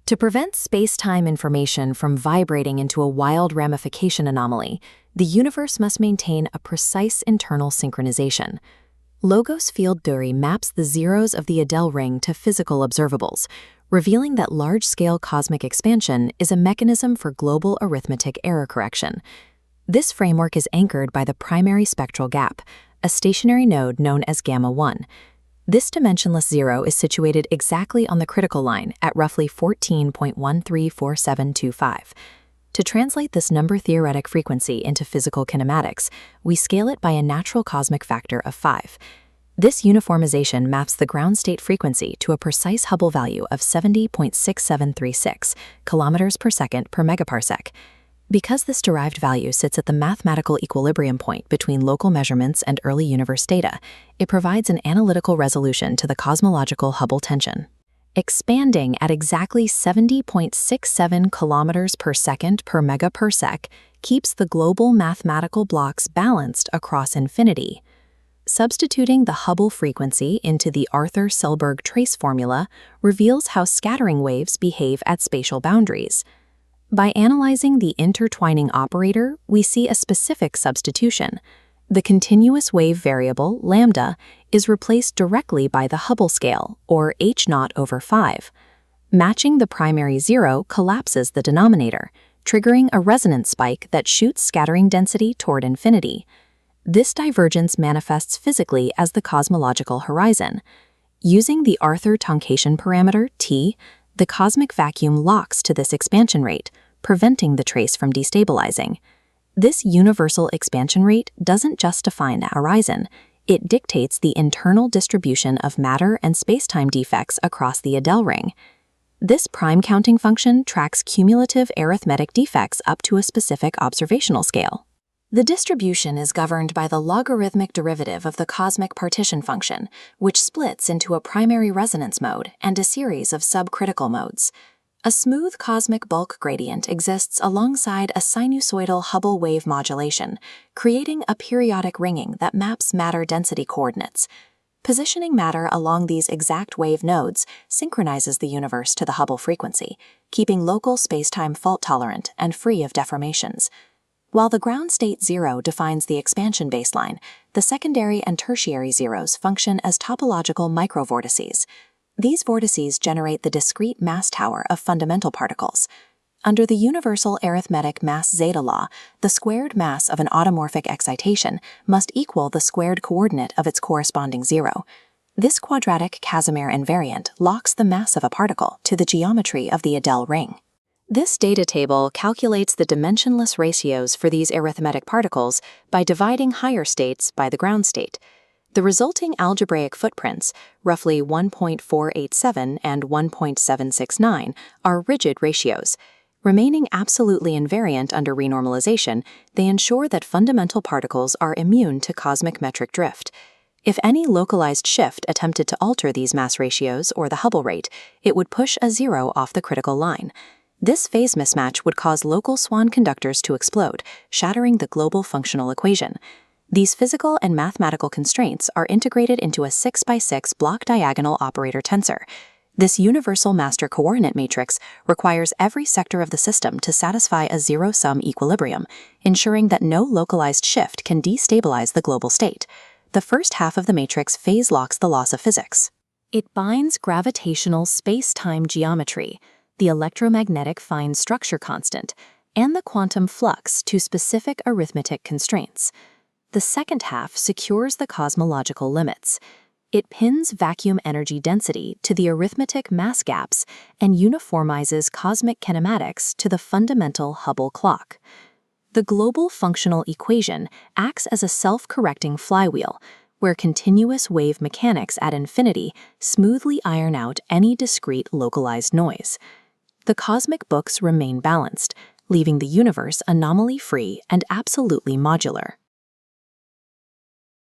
To prevent space-time information from vibrating into a wild ramification anomaly, the universe must maintain a precise internal synchronization. Logos field theory maps the zeros of the Adele ring to physical observables, revealing that large-scale cosmic expansion is a mechanism for global arithmetic error correction. This framework is anchored by the primary spectral gap, a stationary node known as gamma 1. This dimensionless zero is situated exactly on the critical line at roughly 14.134725. To translate this number-theoretic frequency into physical kinematics, we scale it by a natural cosmic factor of 5. This uniformization maps the ground state frequency to a precise Hubble value of 70.6736 kilometers per second per megaparsec. Because this derived value sits at the mathematical equilibrium point between local measurements and early universe data, it provides an analytical resolution to the cosmological Hubble tension. Expanding at exactly 70.67 kilometers per second per megaparsec keeps the global mathematical blocks balanced across infinity. Substituting the Hubble frequency into the Arthur-Selberg trace formula reveals how scattering waves behave at spatial boundaries. By analyzing the intertwining operator, we see a specific substitution. The continuous wave variable, lambda, is replaced directly by the Hubble scale, or h0/5. Matching the primary zero collapses the denominator, triggering a resonance spike that shoots scattering density toward infinity. This divergence manifests physically as the cosmological horizon. Using the Arthur-Toncation parameter, t, the cosmic vacuum locks to this expansion rate, preventing the trace from destabilizing. This universal expansion rate doesn't just define a horizon, it dictates the internal distribution of matter and spacetime defects across the Adele ring. This prime counting function tracks cumulative arithmetic defects up to a specific observational scale. The distribution is governed by the logarithmic derivative of the cosmic partition function, which splits into a primary resonance mode and a series of subcritical modes. A smooth cosmic bulk gradient exists alongside a sinusoidal Hubble wave modulation, creating a periodic ringing that maps matter density coordinates. Positioning matter along these exact wave nodes synchronizes the universe to the Hubble frequency, keeping local spacetime fault-tolerant and free of deformations. While the ground state zero defines the expansion baseline, the secondary and tertiary zeros function as topological microvortices. These vortices generate the discrete mass tower of fundamental particles. Under the universal arithmetic mass zeta law, the squared mass of an automorphic excitation must equal the squared coordinate of its corresponding zero. This quadratic Casimir invariant locks the mass of a particle to the geometry of the Adele ring. This data table calculates the dimensionless ratios for these arithmetic particles by dividing higher states by the ground state. The resulting algebraic footprints, roughly 1.487 and 1.769, are rigid ratios. Remaining absolutely invariant under renormalization, they ensure that fundamental particles are immune to cosmic metric drift. If any localized shift attempted to alter these mass ratios or the Hubble rate, it would push a zero off the critical line. This phase mismatch would cause local Swan conductors to explode, shattering the global functional equation. These physical and mathematical constraints are integrated into a 6x6 block diagonal operator tensor. This universal master coordinate matrix requires every sector of the system to satisfy a zero-sum equilibrium, ensuring that no localized shift can destabilize the global state. The first half of the matrix phase locks the laws of physics. It binds gravitational space-time geometry, the electromagnetic fine structure constant, and the quantum flux to specific arithmetic constraints. The second half secures the cosmological limits. It pins vacuum energy density to the arithmetic mass gaps and uniformizes cosmic kinematics to the fundamental Hubble clock. The global functional equation acts as a self-correcting flywheel, where continuous wave mechanics at infinity smoothly iron out any discrete localized noise. The cosmic books remain balanced, leaving the universe anomaly-free and absolutely modular.